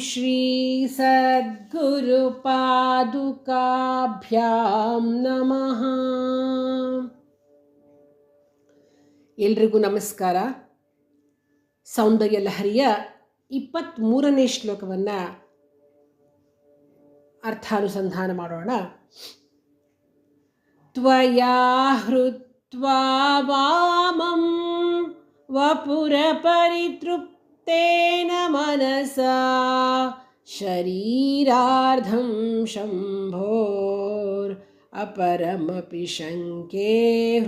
ಶ್ರೀ ಸದ್ಗುರುಪಾದುಕಾಭ್ಯಾಂ ನಮಃ. ಎಲ್ರಿಗೂ ನಮಸ್ಕಾರ. ಸೌಂದರ್ಯ ಲಹರಿಯ 23ನೇ ಶ್ಲೋಕವನ್ನು ಅರ್ಥಾನುಸಂಧಾನ ಮಾಡೋಣ. ತ್ವಯಾ ಹೃತ್ವಾ ವಾಮಂ ವಪುರ ಪರಿತೃಪ್ತೇನ ಮನಸಾ ಶರೀರಾರ್ಧಂ ಶಂಭೋರ್ ಅಪರಮಪಿ ಶಂಕೆ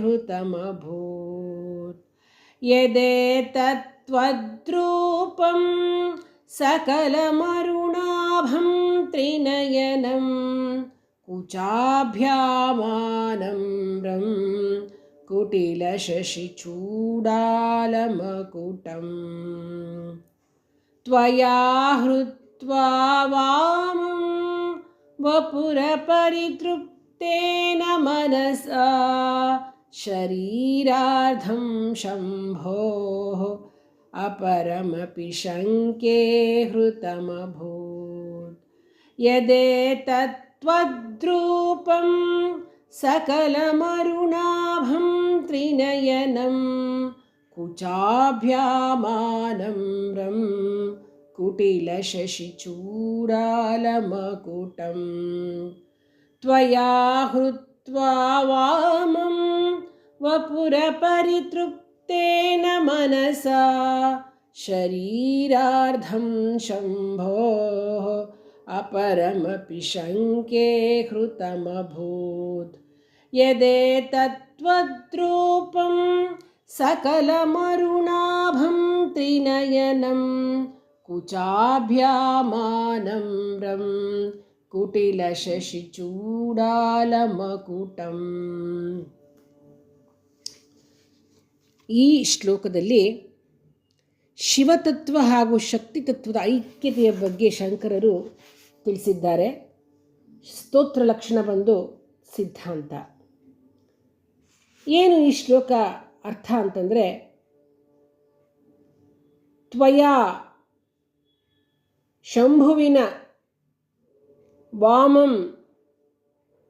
ಹೃತಮಭೂತ್. ಯದೇತತ್ತ್ವದ್ರೂಪಂ ಸಕಲಮರುಣಾಭಂ ತ್ರಿನಯನಂ ಕುಚಾಭ್ಯಾಮಾನಮ್ರಂ ಕುಟಿಲಶಶಿಚೂಡಾಲಮಕುಟಂ. ತ್ವಯಾ ಹೃತ್ವಾ ವಾಮಂ ವಪುರ ಪರಿತೃಪ್ತೇನ ಮನಸಾ ಶರೀರಾರ್ಧಂ ಶಂಭೋಃ ಅಪರಮಪಿ ಶಂಕೆ ಹೃತಮಭೂತ್. ಯದೇತತ್ತ್ವದ್ರೂಪಂ ಸಕಲಮರುಣಾಭಂ ತ್ರಿನಯನಂ ಕುಚಾಭ್ಯಾಮಾನಮ್ರಂ ಕುಟಿಲಶಶಿಚೂಡಾಲಮಕುಟಂ. ತ್ವಯಾ ಹೃತ್ವಾ ವಾಮಂ ವಪುರ ಪರಿತೃಪ್ತೇನ ಮನಸಾ ಶರೀರಾರ್ಧಂ ಶಂಭೋಃ ಅಪರಮಪಿ ಶಂಕೆ ಹೃತಮಭೂತ್. ಯದೇತತ್ತ್ವದ್ರೂಪಂ ಸಕಲಮರುಣಾಭಂ ತ್ರಿನಯನಂ ಕುಚಾಭ್ಯಾಮಾನಮ್ರಂ ಕುಟಿಲಶಶಿಚೂಡಾಲಮಕುಟಂ. ಈ ಶ್ಲೋಕದಲ್ಲಿ ಶಿವತತ್ವ ಹಾಗೂ ಶಕ್ತಿತತ್ವದ ಐಕ್ಯತೆಯ ಬಗ್ಗೆ ಶಂಕರರು ತಿಳಿಸಿದ್ದಾರೆ. ಸ್ತೋತ್ರ ಲಕ್ಷಣ ಬಂದು ಸಿದ್ಧಾಂತ. ಏನು ಈ ಶ್ಲೋಕ ಅರ್ಥ ಅಂತಂದರೆ, ತ್ವಯಾ ಶಂಭುವಿನ ವಾಮಂ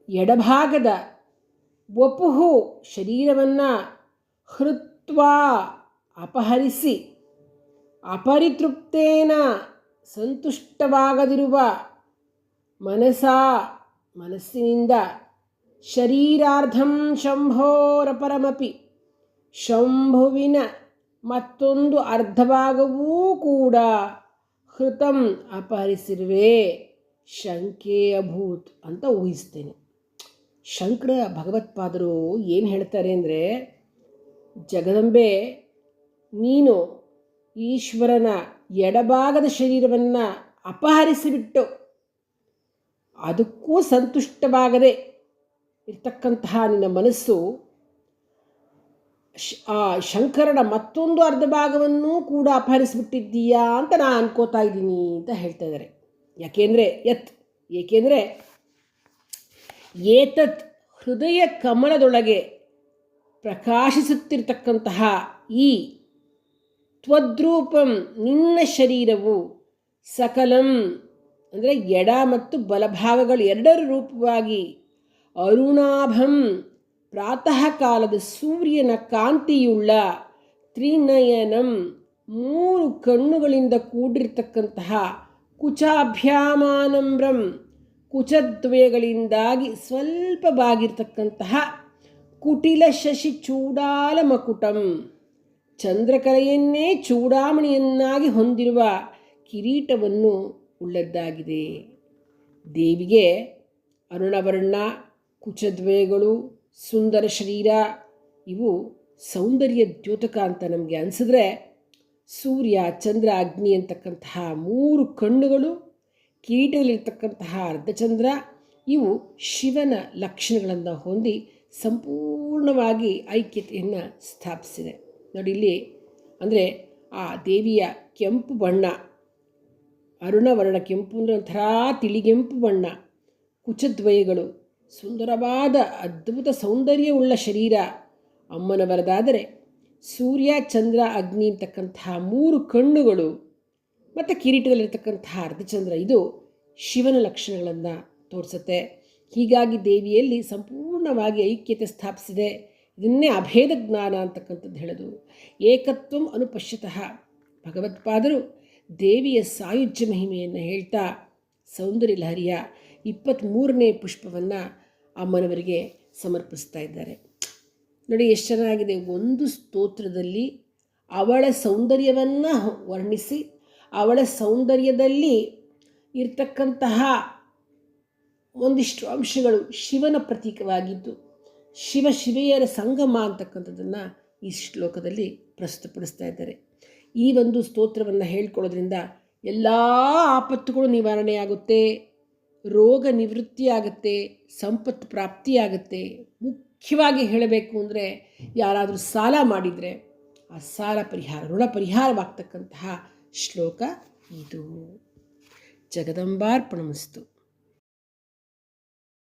ಎಡಭಾಗದ, ವಪುಹು ಶರೀರವನ್ನು, ಹೃತ್ವಾ ಅಪಹರಿಸಿ, ಅಪರಿತೃಪ್ತೇನ ಸಂತುಷ್ಟವಾಗದಿರುವ, ಮನಸಾ ಮನಸ್ಸಿನಿಂದ, ಶರೀರಾರ್ಧಂ ಶಂಭೋರಪರಮಪಿ ಶಂಭುವಿನ ಮತ್ತೊಂದು ಅರ್ಧಭಾಗವೂ ಕೂಡ, ಹೃತಂ ಅಪಹರಿಸಿರುವೆ, ಶಂಕೆ ಅಭೂತ್ ಅಂತ ಊಹಿಸ್ತೇನೆ. ಶಂಕರ ಭಗವತ್ಪಾದರು ಏನು ಹೇಳ್ತಾರೆ ಅಂದರೆ, ಜಗದಂಬೆ ನೀನು ಈಶ್ವರನ ಎಡಭಾಗದ ಶರೀರವನ್ನು ಅಪಹರಿಸಿಬಿಟ್ಟು ಅದಕ್ಕೂ ಸಂತುಷ್ಟವಾಗದೆ ಇರ್ತಕ್ಕಂತಹ ನಿನ್ನ ಮನಸ್ಸು ಆ ಶಂಕರನ ಮತ್ತೊಂದು ಅರ್ಧ ಭಾಗವನ್ನೂ ಕೂಡ ಅಪಹರಿಸಿಬಿಟ್ಟಿದ್ದೀಯಾ ಅಂತ ನಾನು ಅನ್ಕೋತಾ ಇದ್ದೀನಿ ಅಂತ ಹೇಳ್ತಾ ಇದ್ದಾರೆ. ಏಕೆಂದರೆ ಏತತ್ ಹೃದಯ ಕಮಲದೊಳಗೆ ಪ್ರಕಾಶಿಸುತ್ತಿರ್ತಕ್ಕಂತಹ ಈ ತ್ವದ್ರೂಪಂ ನಿನ್ನ ಶರೀರವು, ಸಕಲಂ ಅಂದರೆ ಎಡ ಮತ್ತು ಬಲಭಾಗಗಳು ಎರಡರ ರೂಪವಾಗಿ, ಅರುಣಾಭಂ ಪ್ರಾತಃ ಕಾಲದ ಸೂರ್ಯನ ಕಾಂತಿಯುಳ್ಳ, ತ್ರಿನಯನಂ ಮೂರು ಕಣ್ಣುಗಳಿಂದ ಕೂಡಿರ್ತಕ್ಕಂತಹ, ಕುಚಾಭ್ಯಾಮಾನಮ್ರಂ ಕುಚದ್ವಯಗಳಿಂದಾಗಿ ಸ್ವಲ್ಪ ಬಾಗಿರ್ತಕ್ಕಂತಹ, ಕುಟಿಲ ಶಶಿ ಚೂಡಾಲಮಕುಟಂ ಚಂದ್ರಕಲೆಯನ್ನೇ ಚೂಡಾಮಣಿಯನ್ನಾಗಿ ಹೊಂದಿರುವ ಕಿರೀಟವನ್ನು ಉಳ್ಳದ್ದಾಗಿದೆ. ದೇವಿಗೆ ಅರುಣವರ್ಣ, ಕುಚದ್ವಯಗಳು, ಸುಂದರ ಶರೀರ ಇವು ಸೌಂದರ್ಯ ದ್ಯೋತಕ ಅಂತ ನಮಗೆ ಅನಿಸಿದ್ರೆ, ಸೂರ್ಯ ಚಂದ್ರ ಅಗ್ನಿ ಅಂತಕ್ಕಂತಹ ಮೂರು ಕಣ್ಣುಗಳು, ಕಿರೀಟದಲ್ಲಿರ್ತಕ್ಕಂತಹ ಅರ್ಧಚಂದ್ರ ಇವು ಶಿವನ ಲಕ್ಷಣಗಳನ್ನು ಹೊಂದಿ ಸಂಪೂರ್ಣವಾಗಿ ಐಕ್ಯತೆಯನ್ನು ಸ್ಥಾಪಿಸಿದೆ. ನೋಡಿ ಇಲ್ಲಿ ಅಂದರೆ ಆ ದೇವಿಯ ಕೆಂಪು ಬಣ್ಣ, ಅರುಣವರ್ಣ ಕೆಂಪು ಅಂದರೆ ಒಂಥರ ತಿಳಿಗೆಂಪು ಬಣ್ಣ, ಕುಚದ್ವಯಗಳು, ಸುಂದರವಾದ ಅದ್ಭುತ ಸೌಂದರ್ಯವುಳ್ಳ ಶರೀರ ಅಮ್ಮನವರದಾದರೆ, ಸೂರ್ಯ ಚಂದ್ರ ಅಗ್ನಿ ಅಂತಕ್ಕಂತಹ ಮೂರು ಕಣ್ಣುಗಳು, ಮತ್ತು ಕಿರೀಟದಲ್ಲಿರ್ತಕ್ಕಂತಹ ಅರ್ಧಚಂದ್ರ ಇದು ಶಿವನ ಲಕ್ಷಣಗಳನ್ನು ತೋರಿಸುತ್ತೆ. ಹೀಗಾಗಿ ದೇವಿಯಲ್ಲಿ ಸಂಪೂರ್ಣವಾಗಿ ಐಕ್ಯತೆ ಸ್ಥಾಪಿಸಿದೆ. ಇದನ್ನೇ ಅಭೇದ ಜ್ಞಾನ ಅಂತಕ್ಕಂಥದ್ದು ಹೇಳೋದು. ಏಕತ್ವಂ ಅನುಪಶ್ಯತಃ ಭಗವತ್ಪಾದರು ದೇವಿಯ ಸಾಯುಜ್ಯ ಮಹಿಮೆಯನ್ನು ಹೇಳ್ತಾ ಸೌಂದರ್ಯ ಲಹರಿಯ 23ನೇ ಪುಷ್ಪವನ್ನು ಅಮ್ಮನವರಿಗೆ ಸಮರ್ಪಿಸ್ತಾ ಇದ್ದಾರೆ. ನೋಡಿ ಎಷ್ಟು ಚೆನ್ನಾಗಿದೆ. ಒಂದು ಸ್ತೋತ್ರದಲ್ಲಿ ಅವಳ ಸೌಂದರ್ಯವನ್ನು ವರ್ಣಿಸಿ ಅವಳ ಸೌಂದರ್ಯದಲ್ಲಿ ಇರ್ತಕ್ಕಂತಹ ಒಂದಿಷ್ಟು ಅಂಶಗಳು ಶಿವನ ಪ್ರತೀಕವಾಗಿದ್ದು ಶಿವೆಯರ ಸಂಗಮ ಅಂತಕ್ಕಂಥದ್ದನ್ನು ಈ ಶ್ಲೋಕದಲ್ಲಿ ಪ್ರಸ್ತುತಪಡಿಸ್ತಾ ಇದ್ದಾರೆ. ಈ ಒಂದು ಸ್ತೋತ್ರವನ್ನು ಹೇಳ್ಕೊಳ್ಳೋದ್ರಿಂದ ಎಲ್ಲ ಆಪತ್ತುಗಳು ನಿವಾರಣೆಯಾಗುತ್ತೆ, ರೋಗ ನಿವೃತ್ತಿಯಾಗುತ್ತೆ, ಸಂಪತ್ತು ಪ್ರಾಪ್ತಿಯಾಗುತ್ತೆ. ಮುಖ್ಯವಾಗಿ ಹೇಳಬೇಕು ಅಂದರೆ ಯಾರಾದರೂ ಸಾಲ ಮಾಡಿದರೆ ಆ ಸಾಲ ಪರಿಹಾರ, ಋಣ ಪರಿಹಾರವಾಗ್ತಕ್ಕಂತಹ ಶ್ಲೋಕ ಇದು. ಜಗದಂಬಾರ್ಪಣಮಸ್ತು.